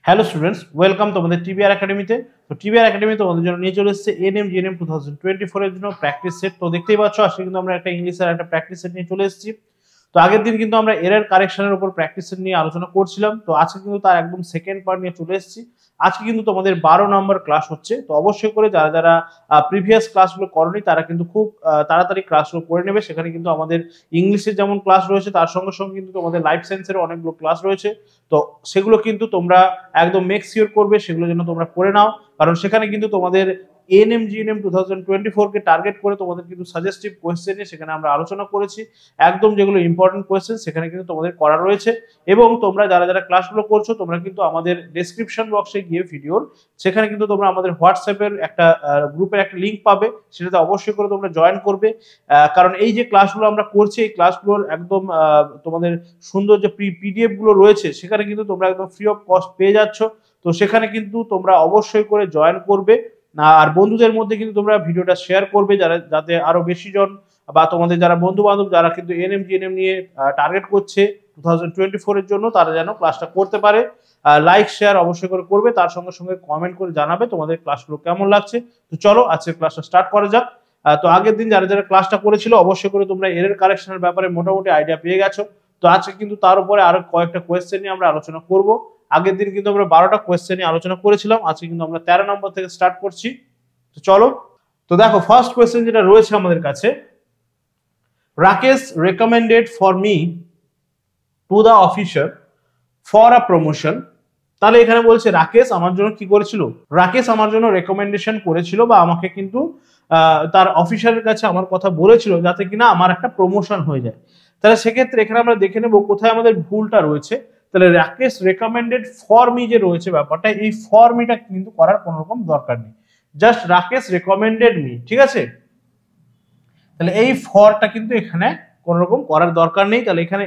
Hello students, welcome তোমাদের TBR একাডেমিতে। তো টিবিআর একাডেমি তোমাদের জন্য নিয়ে চলে এসেছে এনএম জিএনএম 2024 এর জন্য প্র্যাকটিস সেট। তো দেখতেই পাচ্ছ আজকে কিন্তু আমরা একটা ইংলিশের একটা প্র্যাকটিস সেট নিয়ে চলে এসেছি। তো আগের দিন কিন্তু আমরা এরর কারেকশনের উপর প্র্যাকটিস সেট নিয়ে আলোচনা করছিলাম, তো আজকে কিন্তু তার একদম সেকেন্ড পার্ট নিয়ে চলে এসেছি। আজকে কিন্তু তোমাদের 12 নম্বর ক্লাস হচ্ছে, তো অবশ্যই করে যারা যারা প্রিভিয়াস ক্লাসগুলো করনি তারা কিন্তু খুব তাড়াতাড়ি ক্লাসগুলো করে নেবে। সেখানে কিন্তু আমাদের ইংলিশের যেমন ক্লাস রয়েছে তার সঙ্গে সঙ্গে কিন্তু তোমাদের লাইফ সায়েন্সের অনেকগুলো ক্লাস রয়েছে। তো সেগুলো কিন্তু তোমরা একদম মেক শিওর করবে সেগুলো যেন তোমরা করে নাও, কারণ সেখানে কিন্তু তোমাদের এএনএম জিএনএম 2024 কে টার্গেট করে তোমাদের কিন্তু সাজেস্টিভ কোয়েশ্চেন নিয়ে সেখানে আমরা আলোচনা করেছি। একদম যেগুলো ইম্পর্টেন্ট কোয়েশ্চেন সেখানে কিন্তু তোমাদের করা রয়েছে। এবং তোমরা যারা যারা ক্লাসগুলো করছো তোমরা কিন্তু আমাদের ডেসক্রিপশন বক্সে গিয়ে ভিডিওর সেখানে কিন্তু তোমরা আমাদের হোয়াটসঅ্যাপের একটা গ্রুপের একটা লিঙ্ক পাবে, সেটাতে অবশ্যই করে তোমরা জয়েন করবে। কারণ এই যে ক্লাসগুলো আমরা করছি এই ক্লাসগুলোর একদম তোমাদের সুন্দর যে পিডিএফ গুলো রয়েছে সেখানে কিন্তু তোমরা একদম ফ্রি অফ কস্ট পেয়ে যাচ্ছ। তো সেখানে কিন্তু তোমরা অবশ্যই করে জয়েন করবে, আর বন্ধুদের মধ্যে কিন্তু তোমরা ভিডিওটা শেয়ার করবে যাতে আরো বেশি জন বা তোমাদের যারা বন্ধু বান্ধব যারা কিন্তু এনএম জিএনএম নিয়ে টার্গেট করছে 2024 এর জন্য তারা যেন ক্লাসটা করতে পারে। লাইক শেয়ার অবশ্যই করে করবে, তার সঙ্গে সঙ্গে কমেন্ট করে জানাবে তোমাদের ক্লাসগুলো কেমন লাগছে। তো চলো আজকে ক্লাসটা স্টার্ট করা যাক। তো আগের দিন যারা যারা ক্লাসটা করেছিল অবশ্যই করে তোমরা এরর কারেকশনের ব্যাপারে মোটামুটি আইডিয়া পেয়ে গেছো। তো আজকে কিন্তু তার উপরে আরো কয়েকটা কোয়েশ্চেন নিয়ে আমরা আলোচনা করব। আগের দিন কিন্তু আমরা 12টা কোয়েশ্চেন নিয়ে আলোচনা করেছিলাম, আজকে কিন্তু আমরা 13 নম্বর থেকে স্টার্ট করছি। তো চলো, তো দেখো ফার্স্ট কোয়েশ্চেন যেটা রয়েছে আমাদের কাছে, Rakesh recommended for me to the officer for a promotion. তাহলে এখানে বলছে রাকেশ আমার জন্য কি করেছিল, রাকেশ আমার জন্য রেকমেন্ডেশন করেছিল বা আমাকে কিন্তু তার অফিসারের কাছে আমার কথা বলেছিল যাতে কিনা আমার একটা প্রমোশন হয়ে যায়। তাহলে সেক্ষেত্রে এখানে আমরা দেখে নেব কোথায় আমাদের ভুলটা রয়েছে। তাহলে রাকেশ রেকমেন্ডেড ফর মি যে রয়েছে ব্যাপারটা, এই ফর মিটা কিন্তু করার কোনো রকম দরকার নেই, জাস্ট রাকেশ রেকমেন্ডেড মি, ঠিক আছে। তাহলে এই ফরটা কিন্তু এখানে কোনো রকম করার দরকার নেই। তাহলে এখানে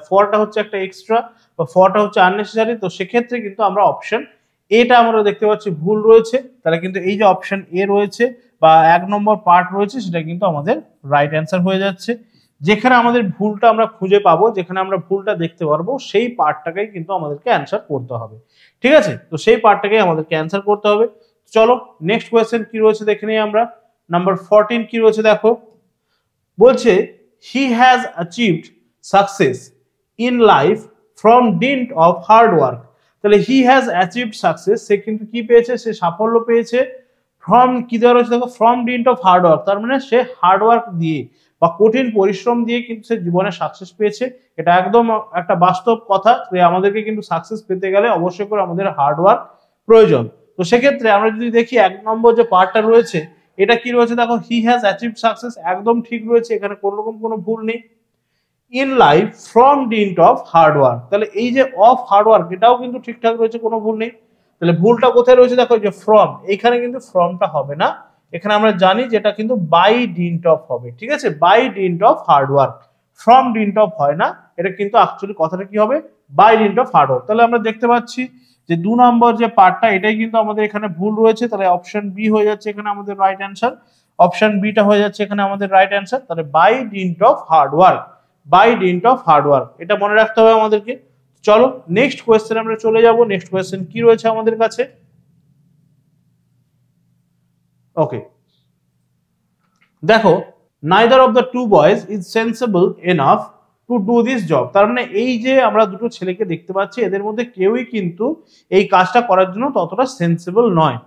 ফরটা হচ্ছে একটা এক্সট্রা বা ফরটা হচ্ছে আননেসেসারি। তো সেক্ষেত্রে কিন্তু আমরা অপশন এটা আমরা দেখতে পাচ্ছি ভুল রয়েছে। তাহলে কিন্তু এই যে অপশন এ রয়েছে বা 1 নম্বর পার্ট রয়েছে সেটা কিন্তু আমাদের রাইট অ্যান্সার হয়ে যাচ্ছে। যেখানে আমাদের ভুলটা আমরা খুঁজে পাবো, যেখানে আমরা ভুলটা দেখতে পারবো সেই পার্টটাকেই কিন্তু আমাদেরকে অ্যান্সার করতে হবে, ঠিক আছে। তো সেই পার্টটাকেই আমাদেরকে অ্যান্সার করতে হবে। চলো নেক্সট কোয়েশ্চেন কি রয়েছে দেখে নিই আমরা। নাম্বার 14 কি রয়েছে দেখো, বলছে he has achieved success in life from dint of hard work. তাহলে হি হ্যাজ অ্যাচিভড সাকসেস, সে কিন্তু কি পেয়েছে, সে সাফল্য পেয়েছে। ফ্রম কি দেওয়া রয়েছে দেখো, from dint of hard work, তার মানে সে হার্ড ওয়ার্ক দিয়ে বা কঠিন পরিশ্রম দিয়ে কিন্তু সে জীবনে সাকসেস পেয়েছে। এটা একদম একটা বাস্তব কথা যে আমাদেরকে কিন্তু সাকসেস পেতে গেলে অবশ্যই করে আমাদের হার্ড ওয়ার্ক প্রয়োজন। তো সেক্ষেত্রে আমরা যদি দেখি 1 নম্বর যে পার্টটা রয়েছে এটা কি রয়েছে দেখো, হি হ্যাজ অ্যাচিভড সাকসেস, একদম ঠিক রয়েছে, এখানে কোনো রকম কোনো ভুল নেই। In life from dint of hard work, তাহলে এই যে অফ হার্ড ওয়ার্ক এটাও কিন্তু ঠিকঠাক রয়েছে, কোনো ভুল নেই। তাহলে ভুলটা কোথায় রয়েছে দেখো, যে ফ্রম, এখানে কিন্তু ফ্রমটা হবে না, এখানে আমরা জানি যেটা কিন্তু বাই ডিন্ট অফ হবে, ঠিক আছে, by dint of hard work, from dint of হয় না, এটা কিন্তু অ্যাকচুয়ালি কথাটা কি হবে, by dint of hard work. তাহলে আমরা দেখতে পাচ্ছি যে 2 নম্বর যে পার্টটা এটাই কিন্তু আমাদের এখানে ভুল রয়েছে। তাহলে অপশন বি হয়ে যাচ্ছে এখানে আমাদের রাইট অ্যান্সার, অপশন বিটা হয়ে যাচ্ছে এখানে আমাদের রাইট অ্যান্সার। তাহলে by dint of hard work, by dint of hard work, এটা মনে রাখতে হবে আমাদেরকে। চলো নেক্সট কোয়েশ্চেন আমরা চলে যাব। নেক্সট কোয়েশ্চেন কি রয়েছে আমাদের কাছে, ওকে দেখো, neither of the two boys is sensible enough to do this job. তার মানে এই যে আমরা দুটো ছেলেকে দেখতে পাচ্ছি এদের মধ্যে কেউই কিন্তু এই কাজটা করার জন্য ততটা সেন্সিবল নয়।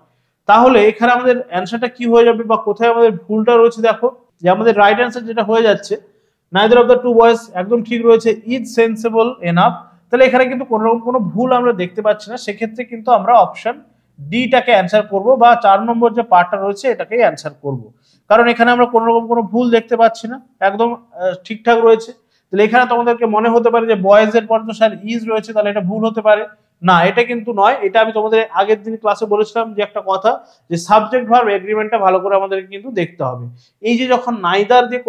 তাহলে এখানে আমাদের অ্যান্সারটা কি হয়ে যাবে বা কোথায় আমাদের ভুলটা রয়েছে দেখো, যে আমাদের রাইট অ্যান্সার যেটা হয়ে যাচ্ছে neither of the two boys একদম ঠিক রয়েছে, ইজ সেন্সিবল এনাফ। তাহলে এখানে কিন্তু কোনো রকম কোনো ভুল আমরা দেখতে পাচ্ছি না, সেক্ষেত্রে কিন্তু আমরা অপশন ডিটাকে অ্যান্সার করব বা 4 নম্বর যে পার্টটা রয়েছে এটাকেই অ্যান্সার করব, কারণ এখানে আমরা কোনো রকম কোনো ভুল দেখতে পাচ্ছি না, একদম ঠিকঠাক রয়েছে। তাহলে এখানে তোমাদেরকে মনে হতে পারে যে বয়েজ এর পর তো স্যার ইজ রয়েছে তাহলে এটা ভুল হতে পারে, না এটা কিন্তু নয়। এটা আমি তোমাদের আগের দিন ক্লাসে বলেছিলাম যে একটা কথা, যে সাবজেক্ট ভার্ব এগ্রিমেন্টটা ভালো করে আমাদেরকে কিন্তু দেখতে হবে। এই যে যখন নাইদার দিয়ে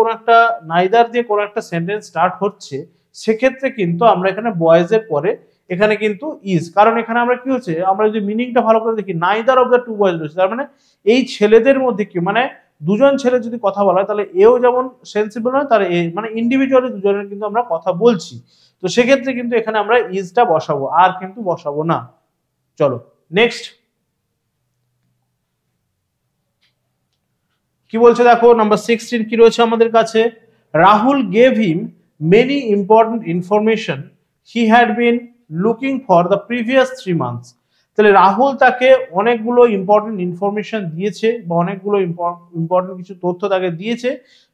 কোনো একটা সেন্টেন্স স্টার্ট হচ্ছে সেক্ষেত্রে কিন্তু আমরা এখানে বয়েজ এর পরে এখানে কিন্তু ইজ, কারণ এখানে আমরা কি হচ্ছে, আমরা যদি মিনিংটা ভালো করে দেখি neither of the two boys রয়েছে, তার মানে এই ছেলেদের মধ্যে কি মানে দুজন ছেলে যদি কথা বলা হয় তাহলে এও যেমন সেন্সিবল নয়, তার মানে ইন্ডিভিজুয়ালি দুজনের কিন্তু আমরা কথা বলছি। তো সেক্ষেত্রে কিন্তু এখানে আমরা ইজটা বসাবো, আর কিন্তু বসাবো না। চলো নেক্সট কি বলছে দেখো, নাম্বার 16 কি রয়েছে আমাদের কাছে, Rahul gave him many important information he had been looking for the previous 3 months. তাহলে রাহুল তাকে অনেকগুলো ইম্পর্টেন্ট ইনফরমেশন দিয়েছে বা অনেকগুলো ইম্পর্টেন্ট কিছু তথ্য তাকে দিয়েছে,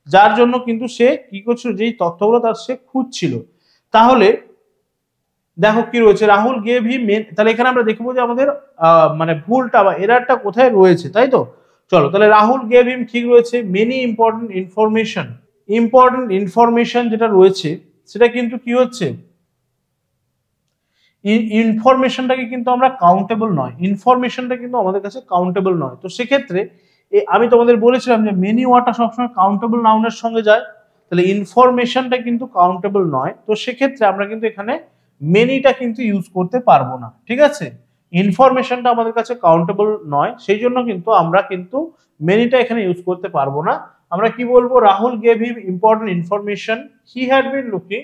যার জন্য কিন্তু সে কি করছিল, যেই তথ্যগুলো তার সে খুঁজছিল। তাহলে দেখো কি রয়েছে, রাহুল গেভ হিম, তাহলে এখানে আমরা দেখবো যে আমাদের মানে ভুলটা বা এরারটা কোথায় রয়েছে, তাই তো। চলো তাহলে রাহুল গেভ হিম ঠিক রয়েছে, মেনি ইম্পর্টেন্ট ইনফরমেশন যেটা রয়েছে সেটা কিন্তু কি হচ্ছে, ইনফরমেশনটাকে কিন্তু আমরা কাউন্টেবল নয়, ইনফরমেশনটা কিন্তু আমাদের কাছে কাউন্টেবল নয়। তো সেক্ষেত্রে আমি তোমাদের বলেছিলাম যে মেনি ওয়ার্ডটা সবসময় কাউন্টেবল নাউনের সঙ্গে যায়, তাহলে ইনফরমেশনটা কিন্তু কাউন্টেবল নয়। তো সেক্ষেত্রে আমরা কিন্তু এখানে মেনিটা কিন্তু ইউজ করতে পারবো না, ঠিক আছে। ইনফরমেশনটা আমাদের কাছে কাউন্টেবল নয়, সেই জন্য কিন্তু আমরা কিন্তু মেনিটা এখানে ইউজ করতে পারবো না। আমরা কি বলবো, Rahul gave him important information he had been looking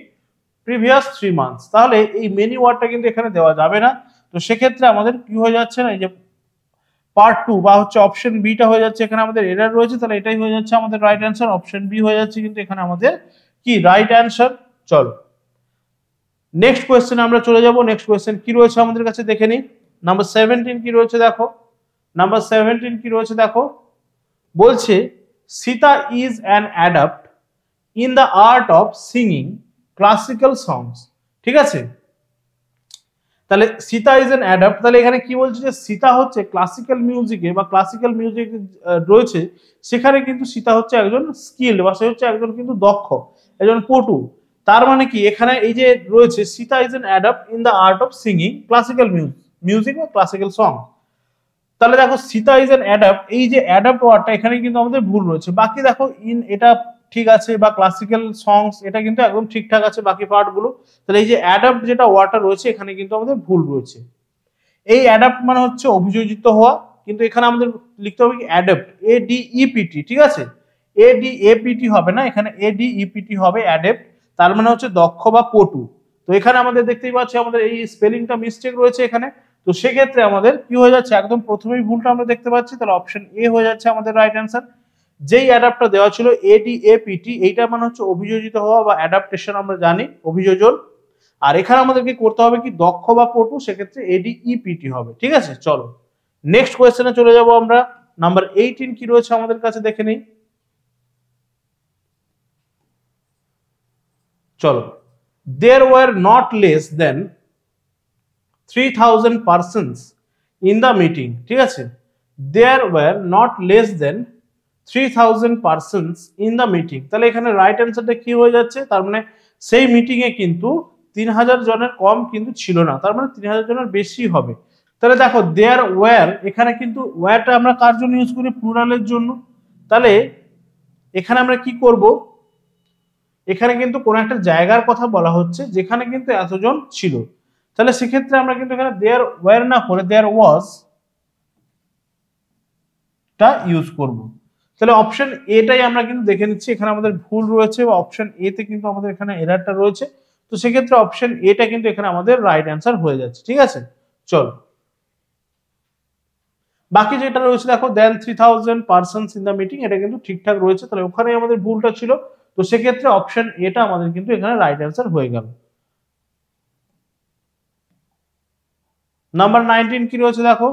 previous 3 months. তাহলে এই মেনি ওয়ার্ডটা কিন্তু এখানে দেওয়া যাবে না। তো সেক্ষেত্রে আমাদের কি হয়ে যাচ্ছে না, এই যে পার্ট 2 বা হচ্ছে অপশন বিটা হয়ে যাচ্ছে, এখানে আমাদের এরর রয়েছে, তাহলে এটাই হয়ে যাচ্ছে আমাদের রাইট অ্যান্সার, অপশন বি হয়ে যাচ্ছে কিন্তু এখানে আমাদের কি রাইট অ্যান্সার। চলো নেক্সট কোয়েশ্চেনে আমরা চলে যাব। নেক্সট কোয়েশ্চেন কি রয়েছে আমাদের কাছে দেখে নিই। নাম্বার 17 কি রয়েছে দেখো, নাম্বার 17 কি রয়েছে দেখো, বলছে Sita is an adept in the art of singing classical songs. ঠিক আছে, তাহলে সীতা ইজ অ্যান অ্যাডাপ্ট, তাহলে এখানে কি বলছে যে সীতা হচ্ছে ক্লাসিক্যাল মিউজিকে বা ক্লাসিক্যাল মিউজিক রয়েছে সেখানে কিন্তু সীতা হচ্ছে একজন স্কিল্ড বা সে হচ্ছে একজন কিন্তু দক্ষ, একজন পটু। তার মানে কি এখানে এই যে রয়েছে Sita is an adept in the art of singing classical music বা ক্লাসিক্যাল সং। তাহলে দেখো সীতা ইজ অ্যান অ্যাডাপ্ট, এই যে অ্যাডাপ্ট ওয়ার্ডটা এখানে কিন্তু আমাদের ভুল রয়েছে। বাকি দেখো ইন এটা ঠিক আছে বা ক্লাসিক্যাল সংস এটা কিন্তু একদম ঠিকঠাক আছে বাকি পার্টগুলো। তাহলে এই যে অ্যাডাপ্ট যেটা ওয়ার্ডটা রয়েছে এখানে কিন্তু আমাদের ভুল রয়েছে। এই অ্যাডাপ্ট মানে হচ্ছে অভিযোজিত হওয়া, কিন্তু এখানে আমাদের লিখতে হবে কি অ্যাডাপ্ট, এডিইপিটি, ঠিক আছে। এডিএপিটি হবে না, এখানে এডিইপিটি হবে অ্যাডাপ্ট, তার মানে হচ্ছে দক্ষ বা পটু। তো এখানে আমাদের দেখতেই পাচ্ছি আমাদের এই স্পেলিংটা মিস্টেক রয়েছে এখানে। তো সেক্ষেত্রে আমাদের কি হয়ে যাচ্ছে, একদম প্রথমেই ভুলটা আমরা দেখতে পাচ্ছি, তাহলে অপশন এ হয়ে যাচ্ছে আমাদের রাইট অ্যান্সার। যেই অ্যাডাপ্টটা দেওয়া ছিল এডিএপিটি, এইটা মানে হচ্ছে অভিযোজিত হওয়া বা অ্যাডাপ্টেশন, আমরা জানি অভিযোজন। আর এখানে আমাদেরকে করতে হবে কি দক্ষ বা পটু, সেক্ষেত্রে এডিইপিটি হবে, ঠিক আছে। চলো নেক্সট কোয়েশ্চেনে চলে যাব আমরা। নাম্বার 18 কি রয়েছে আমাদের কাছে দেখে নেই। চলো, there were not less than 3000 persons in the meeting, ঠিক আছে। there were not less than 3000 persons in the meeting, তাহলে এখানে রাইট অ্যান্সারটা কি হয়ে যাচ্ছে, তার মানে সেই মিটিং এ কিন্তু 3000 জনের কম কিন্তু ছিল না, তার মানে 3000 জনের বেশি হবে। তাহলে দেখো there were, এখানে কিন্তু ওয়্যারটা আমরা কার জন্য ইউজ করি, প্লুরালের জন্য। তাহলে এখানে আমরা কি করব, এখানে কিন্তু কোন একটা জায়গার কথা বলা হচ্ছে যেখানে কিন্তু এতজন ছিল, তাহলে সেক্ষেত্রে আমরা কিন্তু এখানে দেয়ার ওয়্যার না করে দেয়ার ওয়াজ টা ইউজ করব। তাহলে অপশন এটাই আমরা কিন্তু দেখে নিচ্ছি এখানে আমাদের ভুল রয়েছে, বা অপশন এ তে কিন্তু আমাদের এখানে এরারটা রয়েছে। তো সেক্ষেত্রে অপশন এটা কিন্তু এখানে আমাদের রাইট অ্যান্সার হয়ে যাচ্ছে, ঠিক আছে। চলো বাকি যেটা রয়েছে দেখো দেন 3000 পারসনস ইন দ্য মিটিং, এটা কিন্তু ঠিকঠাক রয়েছে, তাহলে ওখানে আমাদের ভুলটা ছিল। তো সেক্ষেত্রে অপশন এটা আমাদের কিন্তু এখানে রাইট অ্যান্সার হয়ে গেল। নাম্বার 19 কি রয়েছে দেখো,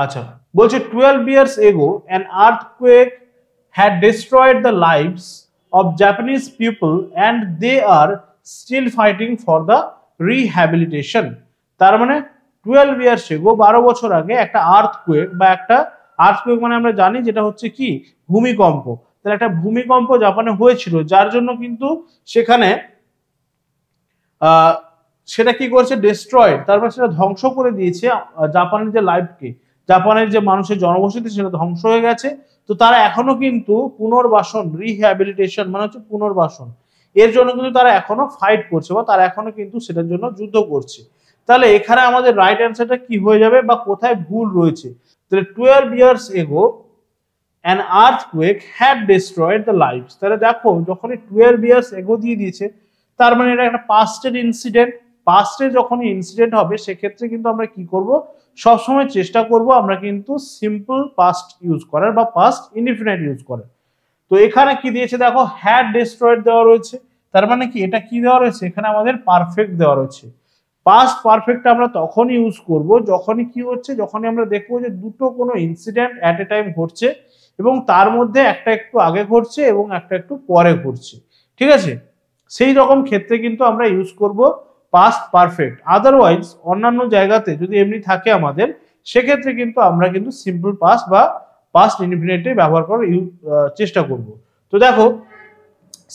আচ্ছা বলছে 12 years ago an earthquake had destroyed the lives of Japanese people and they are still fighting for the rehabilitation। তার মানে 12 years ago 12 বছর আগে একটা আর্থকুয়েক বা একটা আর্থকুয়েক মানে আমরা জানি যেটা হচ্ছে কি ভূমিকম্প, তাহলে একটা ভূমিকম্প জাপানে হয়েছিল, যার জন্য কিন্তু সেখানে সেটা কি করেছে, ডিস্ট্রয়েড, তারপর সেটা ধ্বংস করে দিয়েছে জাপানের যে লাইফকে, জাপানের যে মানুষের জনবসতি সেটা ধ্বংস হয়ে গেছে। তো তারা এখনো কিন্তু পুনর্বাসন, রিহ্যাবিলিটেশন মানে হচ্ছে পুনর্বাসন, এর জন্য কিন্তু তারা এখনো ফাইট করছে বা তারা এখনো কিন্তু সেটার জন্য যুদ্ধ করছে। তাহলে এখানে আমাদের রাইট অ্যান্সারটা কি হয়ে যাবে বা কোথায় ভুল রয়েছে, তাহলে 12 years ago an earthquake had destroyed the lives, তাহলে দেখো যখনই 12 years ago দিয়ে দিয়েছে তার মানে এটা একটা পাস্টের ইনসিডেন্ট। পাস্টে যখনই ইনসিডেন্ট হবে সেক্ষেত্রে কিন্তু আমরা কি করব, সবসময় চেষ্টা করব আমরা কিন্তু সিম্পল পাস্ট ইউজ করার বা পাস্ট ইনডিফিনাইট ইউজ করার। তো এখানে কি দিয়েছে দেখো, হ্যাড ডিস্ট্রয়েড দেওয়া রয়েছে, তার মানে কি এটা কি দেওয়া রয়েছে, এখানে আমাদের পারফেক্ট দেওয়া রয়েছে। পাস্ট পারফেক্ট আমরা তখনই ইউজ করব যখনই কি হচ্ছে, যখনই আমরা দেখবো যে দুটো কোনো ইনসিডেন্ট অ্যাট এ টাইম ঘটছে এবং তার মধ্যে একটা একটু আগে ঘটছে এবং একটা একটু পরে ঘটছে, ঠিক আছে, সেই রকম ক্ষেত্রে কিন্তু আমরা ইউজ করব পাস্ট পারফেক্ট। আদারওয়াইজ অন্যান্য জায়গাতে যদি এমনি থাকে আমাদের, সেক্ষেত্রে কিন্তু আমরা কিন্তু সিম্পল পাস্ট বা পাস্ট ইনডিফিনিটে ব্যবহার করার চেষ্টা করব। তো দেখো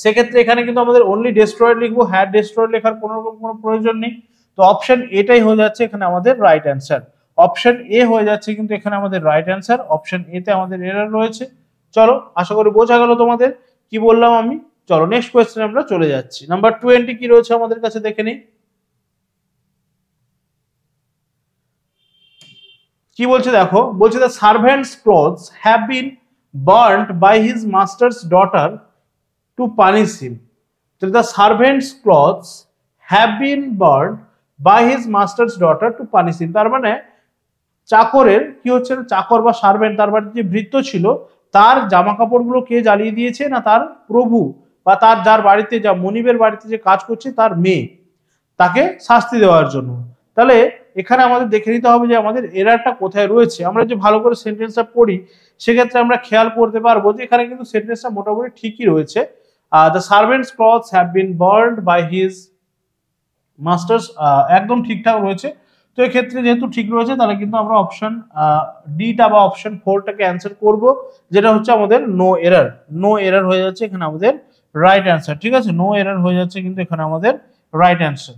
সেক্ষেত্রে এখানে কিন্তু আমাদের অনলি ডেস্ট্রয়েড লিখবো, হ্যাড ডেস্ট্রয়েড লেখার কোনো রকম কোনো প্রয়োজন নেই। তো অপশন এটাই হয়ে যাচ্ছে এখানে আমাদের রাইট অ্যান্সার। অপশন এ হয়ে যাচ্ছে কিন্তু এখানে আমাদের রাইট অ্যান্সার। অপশন এ তে আমাদের এরর রয়েছে। চলো আশা করি বোঝা গেল তোমাদের কি বললাম আমি। চলো নেক্সট কোয়েশ্চেনে আমরা চলে যাচ্ছি। নাম্বার 20 কি রয়েছে আমাদের কাছে দেখে নিই। কি বলছে দেখো, বলছে the servants clothes have been burned by his master's daughter to punish him. তো the servants clothes have been burned by his master's daughter to punish him, তার মানে চাকরের কি হচ্ছে, চাকর বা সার্ভেন্ট, তার বাড়িতে যে ভৃত্য ছিল তার জামা কাপড়গুলো কে জ্বালিয়ে দিয়েছে, না তার প্রভু বা তার যার বাড়িতে, যা মনিবের বাড়িতে যে কাজ করছে তার মেয়ে, তাকে শাস্তি দেওয়ার জন্য। তাহলে এখানে আমাদের দেখে নিতে হবে যে আমাদের এরারটা কোথায় রয়েছে। আমরা যে ভালো করে সেন্টেন্সটা পড়ি সেক্ষেত্রে আমরা খেয়াল করতে পারবো যে এখানে কিন্তু সেন্টেন্সটা মোটামুটি ঠিকই রয়েছে। The servants clothes have been burned by his masters, একদম ঠিকঠাক রয়েছে। তো এক্ষেত্রে যেহেতু ঠিক রয়েছে তাহলে কিন্তু আমরা অপশন ডিটা বা অপশন 4টাকে অ্যান্সার করব, যেটা হচ্ছে আমাদের নো এরার। নো এরার হয়ে যাচ্ছে এখানে আমাদের রাইট অ্যান্সার, ঠিক আছে, নো এরার হয়ে যাচ্ছে কিন্তু এখানে আমাদের রাইট অ্যান্সার।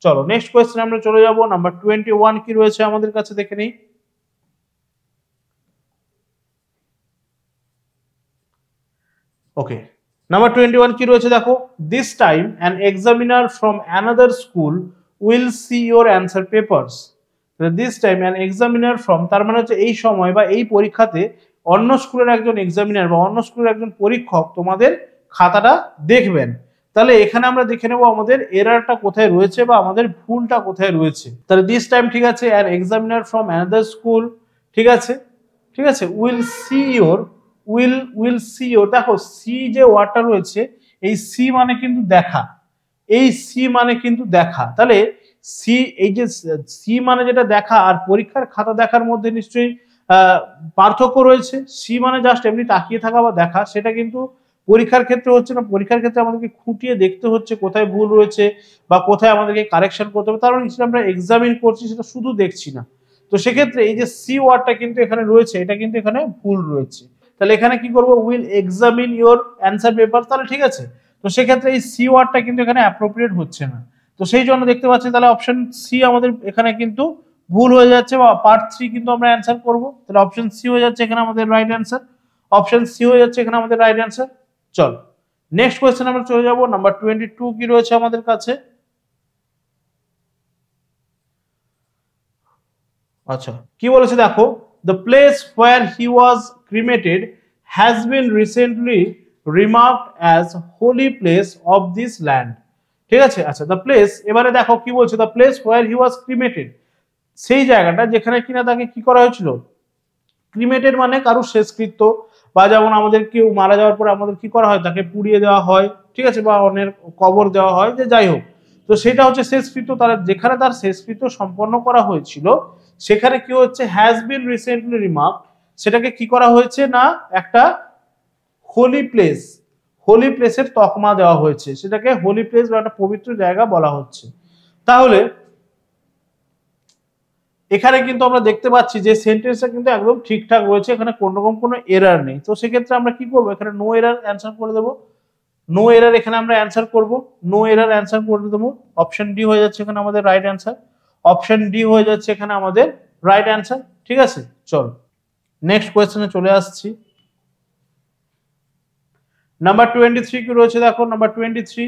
চলো নেক্সট কোয়েশ্চেন আমরা চলে যাব। নাম্বার 21 কি রয়েছে আমাদের কাছে দেখে নিই। ওকে, নাম্বার 21 কি রয়েছে দেখো, this time an examiner from another school will see your answer papers. This time an examiner from, তার মানে হচ্ছে এই সময় বা এই পরীক্ষাতে অন্য স্কুলের একজন এক্সামিনার বা অন্য স্কুলের একজন পরীক্ষক তোমাদের খাতাটা দেখবেন। তাহলে এখানে আমরা দেখে নেব আমাদের এরারটা কোথায় রয়েছে বা আমাদের ভুলটা কোথায় রয়েছে। তাহলে দিস টাইম ঠিক আছে, an examiner from another school, ঠিক আছে, ঠিক আছে, will see your, will see your, দেখো সি যে ওয়ার্ডটা রয়েছে, এই সি মানে কিন্তু দেখা, এই সি মানে কিন্তু দেখা। তাহলে সি, এই যে সি মানে যেটা দেখা আর পরীক্ষার খাতা দেখার মধ্যে নিশ্চয়ই পার্থক্য রয়েছে। সি মানে জাস্ট এমনি তাকিয়ে থাকা বা দেখা, সেটা কিন্তু পরীক্ষার ক্ষেত্রে হচ্ছে না। পরীক্ষার ক্ষেত্রে আমাদেরকে খুঁটিয়ে দেখতে হচ্ছে কোথায় ভুল রয়েছে বা কোথায় আমাদেরকে কারেকশন করতে হবে, কারণ আমরা এক্সামিন করছি, সেটা শুধু দেখছি না। তো সেক্ষেত্রে এই যে সি ওয়ার্ডটা কিন্তু এখানে রয়েছে, এটা কিন্তু এখানে ভুল রয়েছে। তাহলে এখানে কি করবো, will examine your answer paper, তাহলে ঠিক আছে। তো সেক্ষেত্রে এই সি ওয়ার্ডটা কিন্তু এখানে অ্যাপ্রোপ্রিয়েট হচ্ছে না। তো সেই জন্য দেখতে পাচ্ছি তাহলে অপশন সি আমাদের এখানে কিন্তু ভুল হয়ে যাচ্ছে, বা পার্ট 3 কিন্তু আমরা অ্যান্সার করব। তাহলে অপশন সি হয়ে যাচ্ছে এখানে আমাদের রাইট অ্যান্সার। অপশন সি হয়ে যাচ্ছে এখানে আমাদের রাইট অ্যান্সার। চলো নেক্সট কোয়েশ্চেন আমরা চলে যাব। নাম্বার 22 কি রয়েছে আমাদের কাছে। আচ্ছা কি বলেছে দেখো, the place where he was cremated has been recently remarked as holy place of this land, ঠিক আছে। আচ্ছা দ্য প্লেস, এবারে দেখো কি বলছে, the place where he was cremated, সেই জায়গাটা যেখানে কিনা তাকে কি করা হয়েছিল, ক্রিমেটেড মানে কারো শেষকৃত্য, বা যেমন আমাদের কেউ মারা যাওয়ার পরে আমাদের কি করা হয়, তাকে পুড়িয়ে দেওয়া হয়, ঠিক আছে, বা অন্যের কবর দেওয়া হয়, যে যাই হোক, তো সেটা হচ্ছে শেষকৃত্য। তার যেখানে তার শেষকৃত্য সম্পন্ন করা হয়েছিল সেখানে কি হচ্ছে, হ্যাজ বিন রিসেন্টলি রিমার্ক, সেটাকে কি করা হয়েছে না, একটা হোলি প্লেস, হোলি প্লেসের তকমা দেওয়া হয়েছে, সেটাকে হোলি প্লেস বা একটা পবিত্র জায়গা বলা হচ্ছে। তাহলে এখানে কিন্তু আমরা দেখতে পাচ্ছি যে সেন্টেন্সটা কিন্তু একদম ঠিকঠাক রয়েছে, এখানে কোন রকম কোনো এরার নেই। তো সেক্ষেত্রে আমরা কি করবো, এখানে নো এরার অ্যান্সার করে দেবো। নো এরার এখানে আমরা অ্যান্সার করব, নো এরার অ্যান্সার করে দেবো। অপশন ডি হয়ে যাচ্ছে এখানে আমাদের রাইট অ্যান্সার। অপশন ডি হয়ে যাচ্ছে এখানে আমাদের রাইট অ্যান্সার, ঠিক আছে। চলো নেক্সট কোয়েশ্চেনে চলে আসছি। নাম্বার 23 কি রয়েছে দেখো, number 23,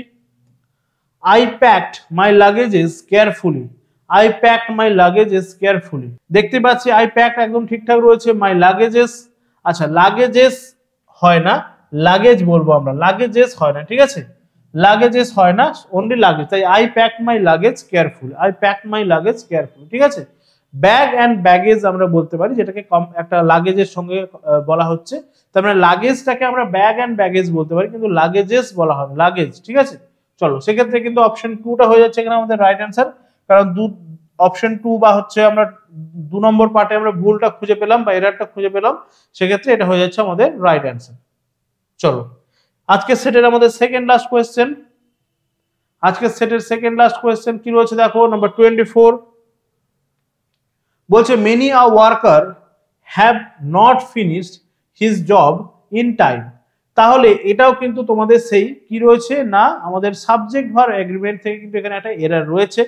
I packed my luggages carefully, I packed my luggages carefully, দেখতে পাচ্ছি আই প্যাকড একদম ঠিকঠাক রয়েছে, মাই লাগেজেস, আচ্ছা লাগেজেস হয় না, লাগেজ বলবো আমরা, লাগেজেস হয় না, ঠিক আছে। লাগেজেস হয় না, অনলি লাগেজ, তাই I pack my luggage careful, I pack my luggage careful, ঠিক আছে। ব্যাগ অ্যান্ড ব্যাগেজ আমরা বলতে পারি, যেটাকে একটা লাগেজের সঙ্গে বলা হচ্ছে, তার মানে লাগেজটাকে আমরা ব্যাগ অ্যান্ড ব্যাগেজ বলতে পারি, কিন্তু লাগেজেস বলা হয় লাগেজ, ঠিক আছে। চলো সেক্ষেত্রে কিন্তু অপশন 2টা হয়ে যাচ্ছে এখানে আমাদের রাইট অ্যান্সার, কারণ অপশন 2 বা হচ্ছে আমরা 2 নম্বর পার্টে আমরা ভুলটা খুঁজে পেলাম বা এরারটা খুঁজে পেলাম, সেক্ষেত্রে এটা হয়ে যাচ্ছে আমাদের রাইট অ্যান্সার। চলো আজকের সেটের আমাদের সেকেন্ড লাস্ট কোয়েশ্চেন, আজকের সেটের সেকেন্ড লাস্ট কোয়েশ্চেন কি রয়েছে দেখো, নাম্বার 24 বলছে many a worker have not finished his job in time. তাহলে এটাও কিন্তু তোমাদের সেই কি রয়েছে না, আমাদের সাবজেক্ট ভার্ব এগ্রিমেন্ট থেকে কিন্তু এখানে একটা এরার রয়েছে।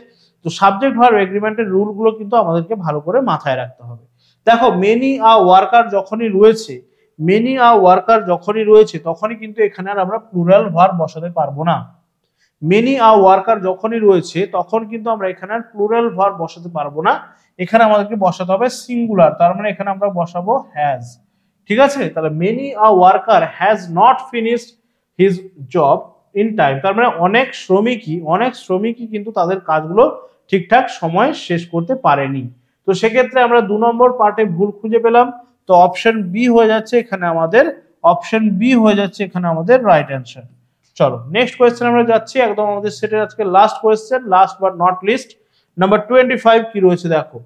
তো সাবজেক্ট ভার্ব এগ্রিমেন্টের রুলগুলো কিন্তু আমাদেরকে ভালো করে মাথায় রাখতে হবে। দেখো মেনি আ ওয়ার্কার যখনই রয়েছে, মেনি আ ওয়ার্কার যখনই রয়েছে তখনই কিন্তু এখানে আর আমরা প্লুরাল ভার্ব বসাতে পারবো না। মেনি আ ওয়ার্কার যখনই রয়েছে তখন কিন্তু আমরা এখানে আর প্লুরাল ভার্ব বসাতে পারবো না, এখানে আমাদেরকে বসাতে হবে সিঙ্গুলার, তার মানে এখানে আমরা বসাবো হ্যাজ, ঠিক আছে। তাহলে many a worker has not finished his job in time, তার মানে অনেক শ্রমিকই কিন্তু তাদের কাজগুলো ঠিকঠাক সময় শেষ করতে পারেনি। তো সেক্ষেত্রে আমরা 2 নম্বর পার্টে ভুল খুঁজে পেলাম, তো অপশন বি হয়ে যাচ্ছে এখানে আমাদের, অপশন বি হয়ে যাচ্ছে এখানে আমাদের রাইট অ্যান্সার। চলো নেক্সট কোয়েশ্চেন আমরা যাচ্ছি, একদম আমাদের সেটের আজকে last question, last but not least, number 25 কি রয়েছে দেখো,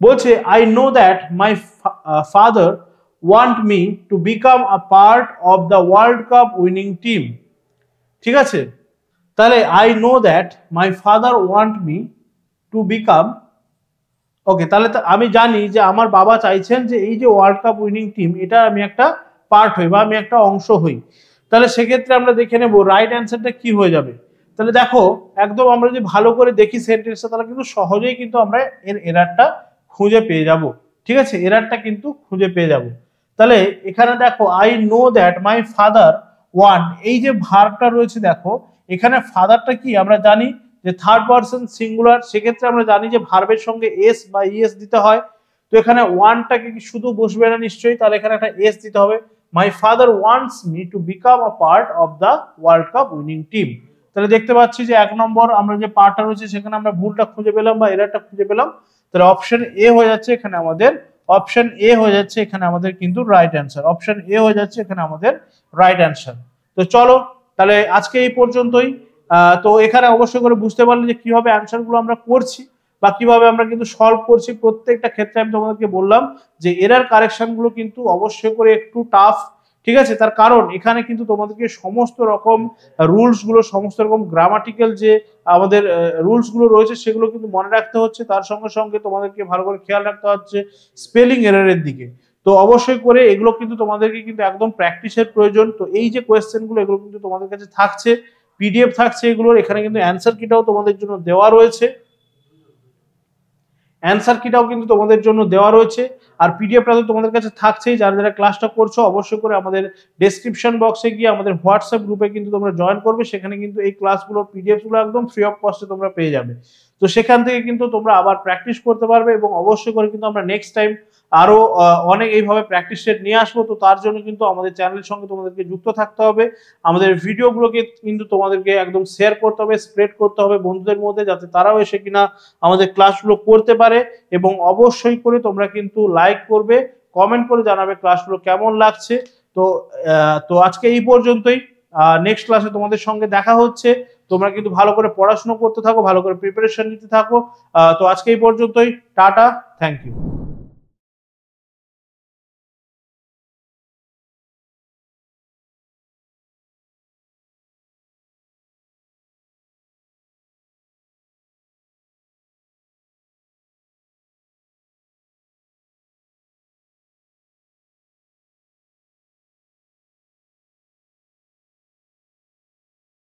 বলছে I know that my father want me to become a part of the world cup winning team, ঠিক আছে। তাহলে I know that my father want me to become, okay, তাহলে আমি জানি যে আমার বাবা চাইছেন যে এই যে ওয়ার্ল্ড কাপ উইনিং টিম এটা আমি একটা পার্ট হই বা আমি একটা অংশ হই। তাহলে সেক্ষেত্রে আমরা দেখে নেব রাইট অ্যান্সারটা কি হয়ে যাবে। তাহলে দেখো একদম আমরা যদি ভালো করে দেখি সেন্টেন্সটা, তাহলে কিন্তু সহজেই কিন্তু আমরা এর এরারটা খুঁজে পেয়ে যাব, ঠিক আছে, এরারটা কিন্তু খুঁজে পেয়ে যাব। তাহলে এখানে দেখো I know that my father want, এই যে ভার্বটা রয়েছে দেখো, এখানে ফাদারটা কি আমরা জানি যে থার্ড পারসন সিঙ্গুলার, সেক্ষেত্রে আমরা জানি যে ভার্বের সঙ্গে এস বা ইএস দিতে হয়। তো এখানে ওয়ানটাকে কি শুধু বসবে না নিশ্চয়ই, তাহলে এখানে একটা এস দিতে হবে। My father wants me to become a part of the world cup winning team. তাহলে দেখতে পাচ্ছি যে 1 নম্বর আমরা যে পার্টটা রয়েছে সেখানে আমরা ভুলটা খুঁজে পেলাম বা এরারটা খুঁজে পেলাম, তাহলে অপশন এ হয়ে যাচ্ছে এখানে আমাদের, অপশন এ হয়ে যাচ্ছে এখানে আমাদের কিন্তু রাইট অ্যান্সার, অপশন এ হয়ে যাচ্ছে এখানে আমাদের রাইট অ্যান্সার। তো চলো তাহলে আজকে এই পর্যন্তই। তো এখানে অবশ্যই করে বুঝতে পারলে যে কিভাবে অ্যান্সার গুলো আমরা করছি বা কিভাবে আমরা কিন্তু সলভ করছি, প্রত্যেকটা ক্ষেত্রে আমি তোমাদেরকে বললাম যে এরার কারেকশন গুলো কিন্তু অবশ্যই করে একটু টাফ, ঠিক আছে। তার কারণ এখানে কিন্তু তোমাদেরকে সমস্ত রকম রুলস গুলো, সমস্ত রকম গ্রামাটিক্যাল যে আমাদের রুলস গুলো রয়েছে সেগুলো কিন্তু মনে রাখতে হচ্ছে, তার সঙ্গে সঙ্গে তোমাদেরকে ভালো করে খেয়াল রাখতে হচ্ছে স্পেলিং এররের দিকে। তো অবশ্যই করে এগুলো কিন্তু তোমাদেরকে কিন্তু একদম প্র্যাকটিসের প্রয়োজন। তো এই যে কোয়েশ্চেন গুলো এগুলো কিন্তু তোমাদের কাছে থাকছে, পিডিএফ থাকছে এগুলোর, এখানে কিন্তু অ্যান্সার কিটাও তোমাদের জন্য দেওয়া রয়েছে, অ্যান্সার কিটাও কিন্তু তোমাদের জন্য দেওয়া রয়েছে। আর পিডিএফটা তো তোমাদের কাছে থাকছেই, যারা যারা ক্লাসটা করছো অবশ্যই করে আমাদের ডেসক্রিপশন বক্সে গিয়ে আমাদের হোয়াটসঅ্যাপ গ্রুপে কিন্তু তোমরা জয়েন করবে, সেখানে কিন্তু এই ক্লাসগুলোর পিডিএফ গুলো একদম ফ্রি অফ কস্টে তোমরা পেয়ে যাবে। তো সেখান থেকে কিন্তু তোমরা আবার প্র্যাকটিস করতে পারবে এবং অবশ্যই করে কিন্তু আমরা নেক্সট টাইম আরো অনেক এইভাবে প্র্যাকটিস সেট নিয়ে আসবো। তো তার জন্য কিন্তু আমাদের চ্যানেলের সঙ্গে তোমাদেরকে যুক্ত থাকতে হবে, আমাদের ভিডিওগুলোকে কিন্তু তোমাদেরকে একদম শেয়ার করতে হবে, স্প্রেড করতে হবে বন্ধুদের মধ্যে, যাতে তারাও এসে কিনা আমাদের ক্লাসগুলো করতে পারে। এবং অবশ্যই করে তোমরা কিন্তু লাইক করবে, কমেন্ট করে জানাবে ক্লাসগুলো কেমন লাগছে। তো আজকে এই পর্যন্তই, নেক্সট ক্লাসে তোমাদের সঙ্গে দেখা হচ্ছে। তোমরা কিন্তু ভালো করে পড়াশোনা করতে থাকো, ভালো করে প্রিপারেশন নিতে থাকো। তো আজকে এই পর্যন্তই, টাটা, থ্যাংক ইউ।